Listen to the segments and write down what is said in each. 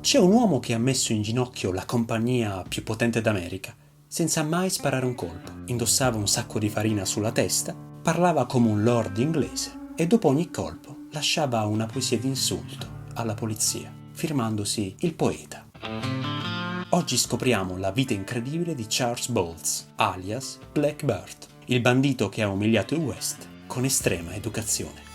C'è un uomo che ha messo in ginocchio la compagnia più potente d'America, senza mai sparare un colpo. Indossava un sacco di farina sulla testa, parlava come un lord inglese e dopo ogni colpo lasciava una poesia d'insulto alla polizia, firmandosi il poeta. Oggi scopriamo la vita incredibile di Charles Bowles, alias Black Bart, il bandito che ha umiliato il West con estrema educazione.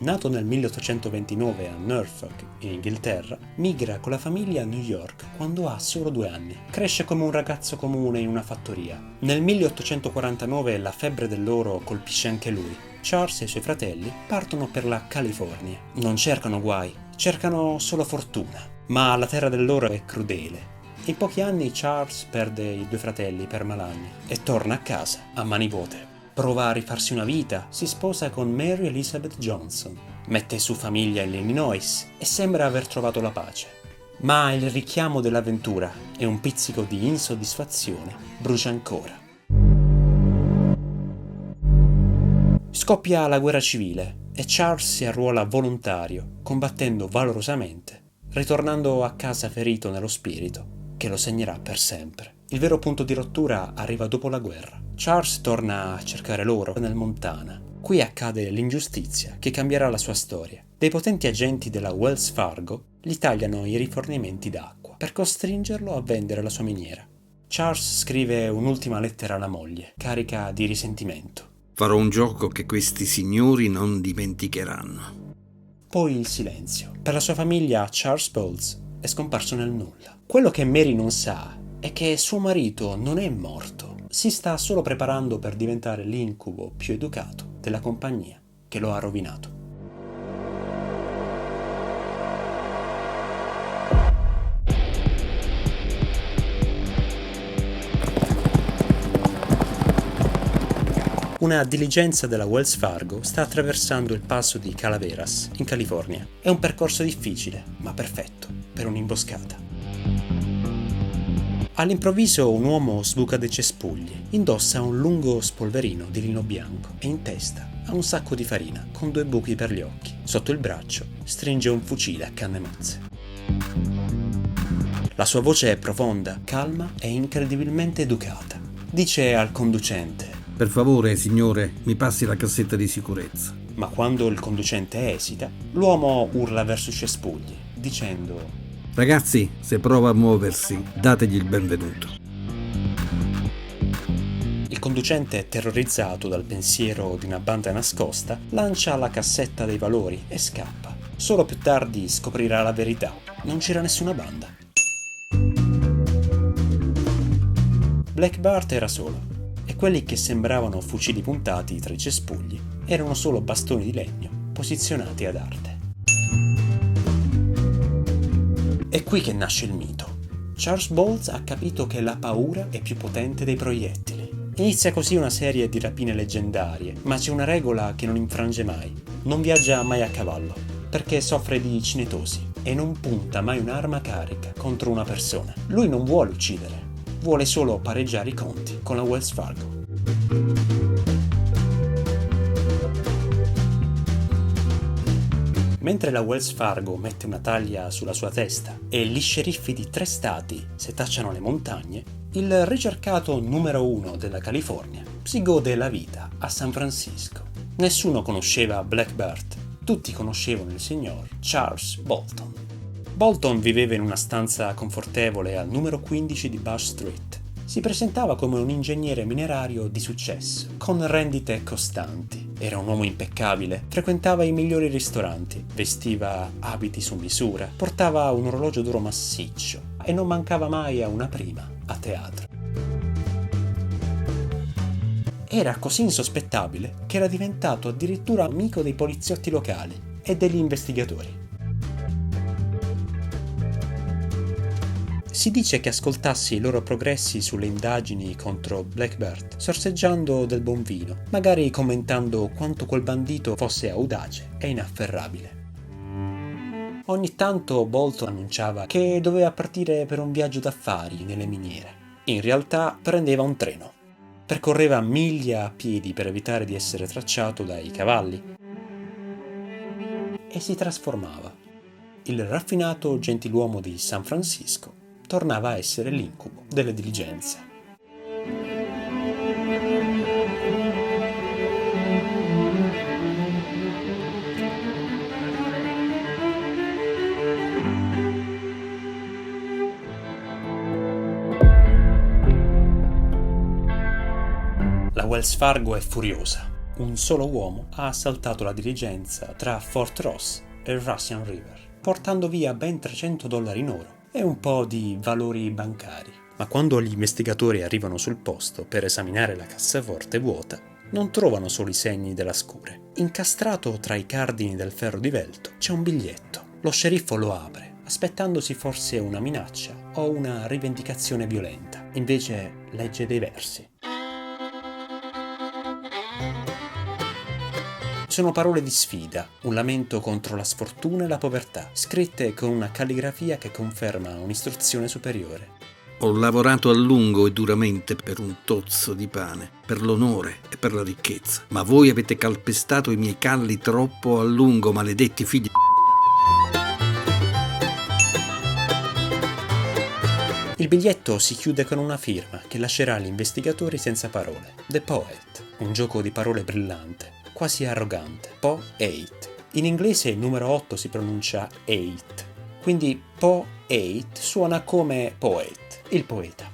Nato nel 1829 a Norfolk, in Inghilterra, migra con la famiglia a New York quando ha solo 2 anni. Cresce come un ragazzo comune in una fattoria. Nel 1849 la febbre dell'oro colpisce anche lui. Charles e i suoi fratelli partono per la California. Non cercano guai, cercano solo fortuna. Ma la terra dell'oro è crudele. In pochi anni Charles perde i 2 fratelli per malanni e torna a casa a mani vuote. Prova a rifarsi una vita, si sposa con Mary Elizabeth Johnson, mette su famiglia in Illinois e sembra aver trovato la pace. Ma il richiamo dell'avventura e un pizzico di insoddisfazione brucia ancora. Scoppia la guerra civile e Charles si arruola volontario, combattendo valorosamente, ritornando a casa ferito nello spirito, che lo segnerà per sempre. Il vero punto di rottura arriva dopo la guerra. Charles torna a cercare l'oro nel Montana. Qui accade l'ingiustizia che cambierà la sua storia. Dei potenti agenti della Wells Fargo gli tagliano i rifornimenti d'acqua per costringerlo a vendere la sua miniera. Charles scrive un'ultima lettera alla moglie, carica di risentimento. Farò un gioco che questi signori non dimenticheranno. Poi il silenzio. Per la sua famiglia Charles Bowles è scomparso nel nulla. Quello che Mary non sa è che suo marito non è morto. Si sta solo preparando per diventare l'incubo più educato della compagnia che lo ha rovinato. Una diligenza della Wells Fargo sta attraversando il passo di Calaveras, in California. È un percorso difficile, ma perfetto per un'imboscata. All'improvviso un uomo sbuca dai cespugli, indossa un lungo spolverino di lino bianco e in testa ha un sacco di farina con 2 buchi per gli occhi. Sotto il braccio stringe un fucile a canne mozze. La sua voce è profonda, calma e incredibilmente educata. Dice al conducente: Per favore, signore, mi passi la cassetta di sicurezza. Ma quando il conducente esita, l'uomo urla verso i cespugli, dicendo: Ragazzi, se prova a muoversi, dategli il benvenuto. Il conducente, terrorizzato dal pensiero di una banda nascosta, lancia la cassetta dei valori e scappa. Solo più tardi scoprirà la verità. Non c'era nessuna banda. Black Bart era solo, e quelli che sembravano fucili puntati tra i cespugli erano solo bastoni di legno posizionati ad arte. È qui che nasce il mito. Charles Bowles ha capito che la paura è più potente dei proiettili. Inizia così una serie di rapine leggendarie, ma c'è una regola che non infrange mai. Non viaggia mai a cavallo, perché soffre di cinetosi e non punta mai un'arma carica contro una persona. Lui non vuole uccidere, vuole solo pareggiare i conti con la Wells Fargo. Mentre la Wells Fargo mette una taglia sulla sua testa e gli sceriffi di 3 stati setacciano le montagne, il ricercato numero 1 della California si gode la vita a San Francisco. Nessuno conosceva Black Bart, tutti conoscevano il signor Charles Bolton. Bolton viveva in una stanza confortevole al numero 15 di Bush Street. Si presentava come un ingegnere minerario di successo, con rendite costanti. Era un uomo impeccabile, frequentava i migliori ristoranti, vestiva abiti su misura, portava un orologio d'oro massiccio e non mancava mai a una prima a teatro. Era così insospettabile che era diventato addirittura amico dei poliziotti locali e degli investigatori. Si dice che ascoltassi i loro progressi sulle indagini contro Black Bart, sorseggiando del buon vino, magari commentando quanto quel bandito fosse audace e inafferrabile. Ogni tanto Bolton annunciava che doveva partire per un viaggio d'affari nelle miniere. In realtà prendeva un treno. Percorreva miglia a piedi per evitare di essere tracciato dai cavalli e si trasformava. Il raffinato gentiluomo di San Francisco tornava a essere l'incubo delle diligenze. La Wells Fargo è furiosa. Un solo uomo ha assaltato la diligenza tra Fort Ross e Russian River, portando via ben $300 in oro e un po' di valori bancari. Ma quando gli investigatori arrivano sul posto per esaminare la cassaforte vuota, non trovano solo i segni della scure. Incastrato tra i cardini del ferro divelto c'è un biglietto. Lo sceriffo lo apre, aspettandosi forse una minaccia o una rivendicazione violenta. Invece legge dei versi. Sono parole di sfida, un lamento contro la sfortuna e la povertà, scritte con una calligrafia che conferma un'istruzione superiore. Ho lavorato a lungo e duramente per un tozzo di pane, per l'onore e per la ricchezza, ma voi avete calpestato i miei calli troppo a lungo, maledetti figli di... Il biglietto si chiude con una firma che lascerà gli investigatori senza parole. The Poet, un gioco di parole brillante, quasi arrogante. Po-8. In inglese il numero 8 si pronuncia 8, quindi Po-8 suona come poet, il poeta.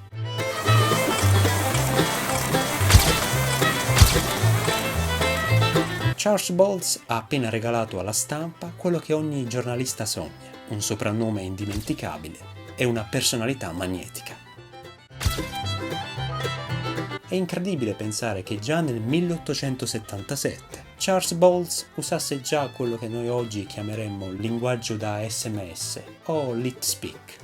Charles Bowles ha appena regalato alla stampa quello che ogni giornalista sogna, un soprannome indimenticabile e una personalità magnetica. È incredibile pensare che già nel 1877 Charles Bowles usasse già quello che noi oggi chiameremmo linguaggio da SMS o lit speak.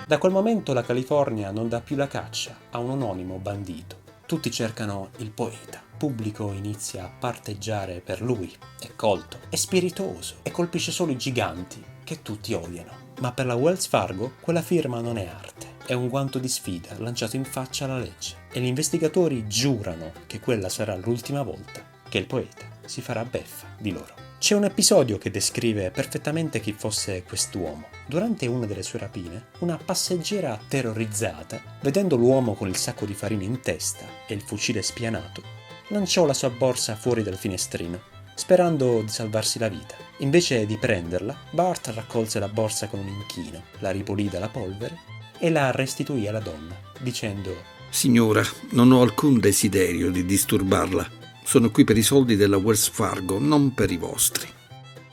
Da quel momento la California non dà più la caccia a un anonimo bandito. Tutti cercano il poeta. Il pubblico inizia a parteggiare per lui. È colto, è spiritoso e colpisce solo i giganti che tutti odiano. Ma per la Wells Fargo quella firma non è arte. È un guanto di sfida lanciato in faccia alla legge e gli investigatori giurano che quella sarà l'ultima volta che il poeta si farà beffa di loro. C'è un episodio che descrive perfettamente chi fosse quest'uomo. Durante una delle sue rapine, una passeggera terrorizzata, vedendo l'uomo con il sacco di farina in testa e il fucile spianato, lanciò la sua borsa fuori dal finestrino, sperando di salvarsi la vita. Invece di prenderla, Bart raccolse la borsa con un inchino, la ripulì dalla polvere e la restituì alla donna, dicendo: Signora, non ho alcun desiderio di disturbarla. Sono qui per i soldi della Wells Fargo, non per i vostri.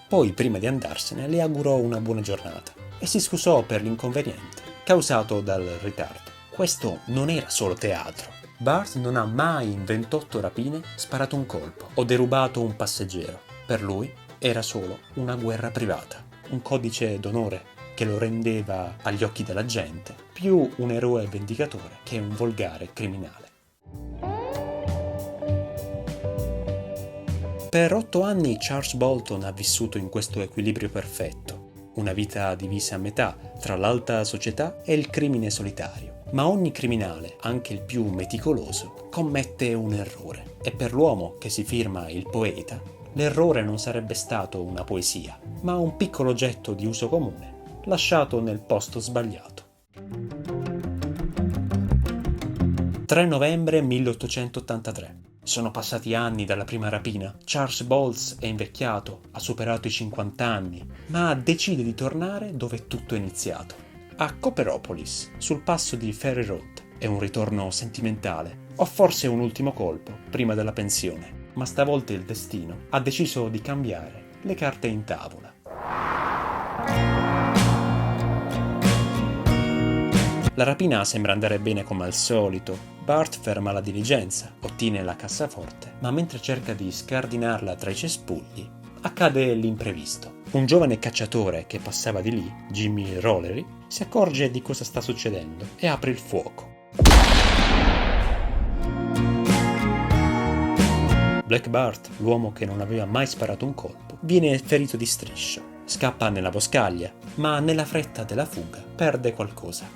Poi, prima di andarsene, le augurò una buona giornata e si scusò per l'inconveniente causato dal ritardo. Questo non era solo teatro. Bart non ha mai in 28 rapine sparato un colpo o derubato un passeggero. Per lui era solo una guerra privata, un codice d'onore che lo rendeva agli occhi della gente più un eroe vendicatore che un volgare criminale. Per 8 anni Charles Bolton ha vissuto in questo equilibrio perfetto, una vita divisa a metà tra l'alta società e il crimine solitario. Ma ogni criminale, anche il più meticoloso, commette un errore. E per l'uomo che si firma il poeta, l'errore non sarebbe stato una poesia, ma un piccolo oggetto di uso comune, lasciato nel posto sbagliato. 3 novembre 1883. Sono passati anni dalla prima rapina. Charles Bowles è invecchiato, ha superato i 50 anni, ma decide di tornare dove tutto è iniziato. A Copperopolis, sul passo di Ferry Road. È un ritorno sentimentale, o forse un ultimo colpo, prima della pensione. Ma stavolta il destino ha deciso di cambiare le carte in tavola. La rapina sembra andare bene come al solito. Bart ferma la diligenza, ottiene la cassaforte, ma mentre cerca di scardinarla tra i cespugli, accade l'imprevisto. Un giovane cacciatore che passava di lì, Jimmy Rollery, si accorge di cosa sta succedendo e apre il fuoco. Black Bart, l'uomo che non aveva mai sparato un colpo, viene ferito di striscio. Scappa nella boscaglia, ma nella fretta della fuga perde qualcosa.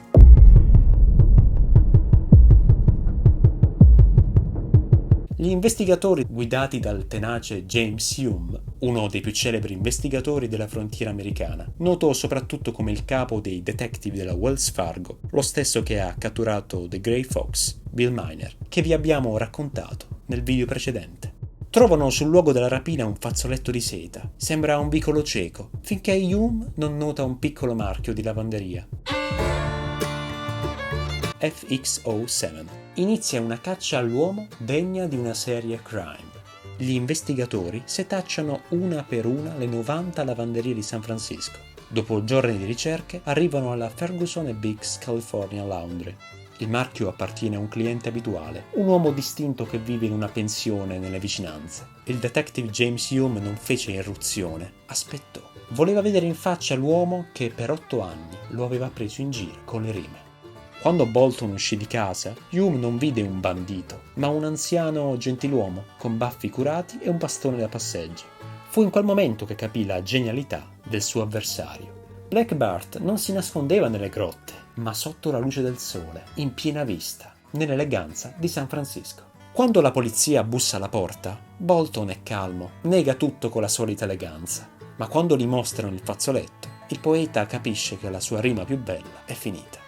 Gli investigatori guidati dal tenace James Hume, uno dei più celebri investigatori della frontiera americana, noto soprattutto come il capo dei detective della Wells Fargo, lo stesso che ha catturato The Grey Fox, Bill Miner, che vi abbiamo raccontato nel video precedente. Trovano sul luogo della rapina un fazzoletto di seta, sembra un vicolo cieco, finché Hume non nota un piccolo marchio di lavanderia. FXO7. Inizia una caccia all'uomo degna di una serie crime. Gli investigatori setacciano una per una le 90 lavanderie di San Francisco. Dopo giorni di ricerche arrivano alla Ferguson & Biggs California Laundry. Il marchio appartiene a un cliente abituale, un uomo distinto che vive in una pensione nelle vicinanze. Il detective James Hume non fece irruzione, aspettò. Voleva vedere in faccia l'uomo che per 8 anni lo aveva preso in giro con le rime. Quando Bolton uscì di casa, Hume non vide un bandito, ma un anziano gentiluomo con baffi curati e un bastone da passeggio. Fu in quel momento che capì la genialità del suo avversario. Black Bart non si nascondeva nelle grotte, ma sotto la luce del sole, in piena vista, nell'eleganza di San Francisco. Quando la polizia bussa alla porta, Bolton è calmo, nega tutto con la solita eleganza, ma quando gli mostrano il fazzoletto, il poeta capisce che la sua rima più bella è finita.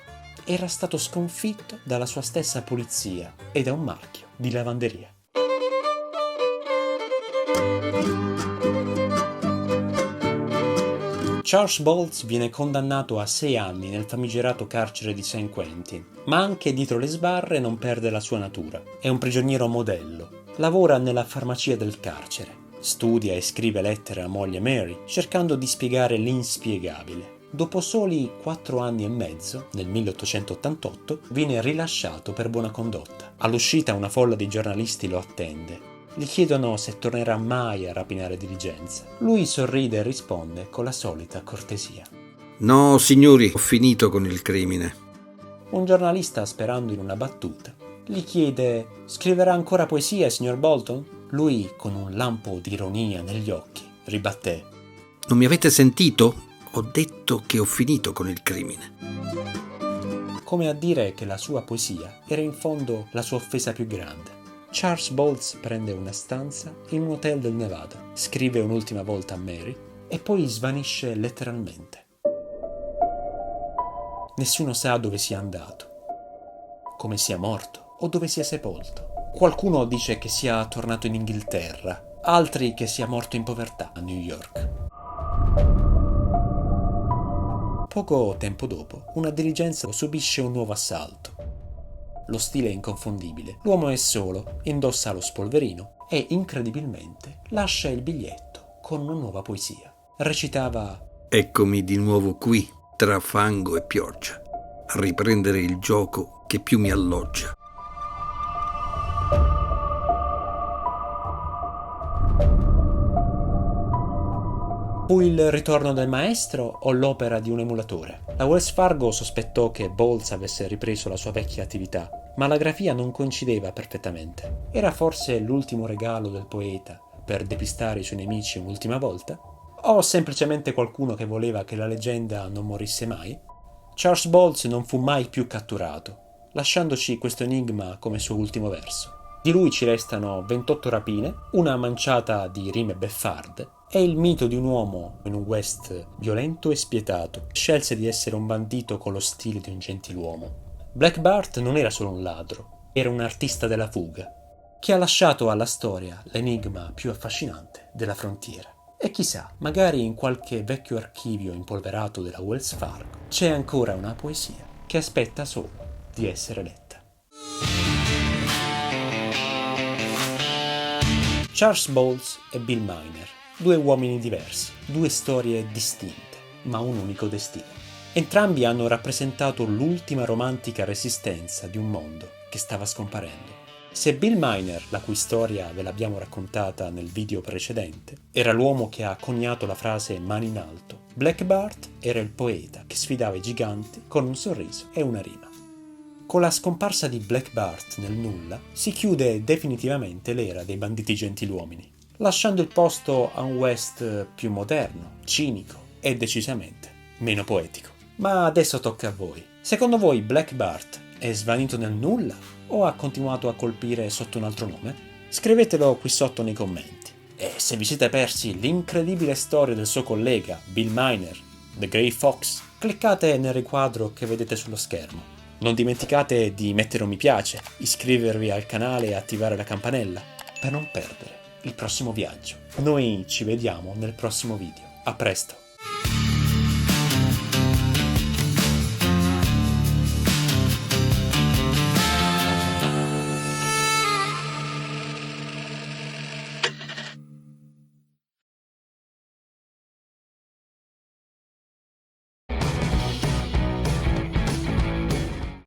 Era stato sconfitto dalla sua stessa polizia e da un marchio di lavanderia. Charles Bowles viene condannato a 6 anni nel famigerato carcere di San Quentin, ma anche dietro le sbarre non perde la sua natura. È un prigioniero modello. Lavora nella farmacia del carcere. Studia e scrive lettere a moglie Mary, cercando di spiegare l'inspiegabile. Dopo soli 4 anni e mezzo, nel 1888, viene rilasciato per buona condotta. All'uscita una folla di giornalisti lo attende. Gli chiedono se tornerà mai a rapinare diligenze. Lui sorride e risponde con la solita cortesia. No, signori, ho finito con il crimine. Un giornalista, sperando in una battuta, gli chiede: scriverà ancora poesie, signor Bolton? Lui, con un lampo di ironia negli occhi, ribatté: Non mi avete sentito? Ho detto che ho finito con il crimine. Come a dire che la sua poesia era in fondo la sua offesa più grande. Charles Bowles prende una stanza in un hotel del Nevada, scrive un'ultima volta a Mary e poi svanisce letteralmente. Nessuno sa dove sia andato, come sia morto o dove sia sepolto. Qualcuno dice che sia tornato in Inghilterra, altri che sia morto in povertà a New York. Poco tempo dopo, una diligenza subisce un nuovo assalto. Lo stile è inconfondibile, l'uomo è solo, indossa lo spolverino e, incredibilmente, lascia il biglietto con una nuova poesia. Recitava: Eccomi di nuovo qui, tra fango e pioggia, a riprendere il gioco che più mi alloggia. Fu il ritorno del maestro o l'opera di un emulatore? La Wells Fargo sospettò che Bowles avesse ripreso la sua vecchia attività, ma la grafia non coincideva perfettamente. Era forse l'ultimo regalo del poeta per depistare i suoi nemici un'ultima volta? O semplicemente qualcuno che voleva che la leggenda non morisse mai? Charles Bowles non fu mai più catturato, lasciandoci questo enigma come suo ultimo verso. Di lui ci restano 28 rapine, una manciata di rime beffarde e il mito di un uomo in un West violento e spietato. Scelse di essere un bandito con lo stile di un gentiluomo. Black Bart non era solo un ladro, era un artista della fuga, che ha lasciato alla storia l'enigma più affascinante della frontiera. E chissà, magari in qualche vecchio archivio impolverato della Wells Fargo c'è ancora una poesia che aspetta solo di essere letta. Charles Bowles e Bill Miner, 2 uomini diversi, 2 storie distinte, ma un unico destino. Entrambi hanno rappresentato l'ultima romantica resistenza di un mondo che stava scomparendo. Se Bill Miner, la cui storia ve l'abbiamo raccontata nel video precedente, era l'uomo che ha coniato la frase mani in alto, Black Bart era il poeta che sfidava i giganti con un sorriso e una rima. Con la scomparsa di Black Bart nel nulla si chiude definitivamente l'era dei banditi gentiluomini, lasciando il posto a un West più moderno, cinico è decisamente meno poetico. Ma adesso tocca a voi. Secondo voi Black Bart è svanito nel nulla o ha continuato a colpire sotto un altro nome? Scrivetelo qui sotto nei commenti. E se vi siete persi l'incredibile storia del suo collega Bill Miner, The Grey Fox, cliccate nel riquadro che vedete sullo schermo. Non dimenticate di mettere un mi piace, iscrivervi al canale e attivare la campanella per non perdere il prossimo viaggio. Noi ci vediamo nel prossimo video. A presto!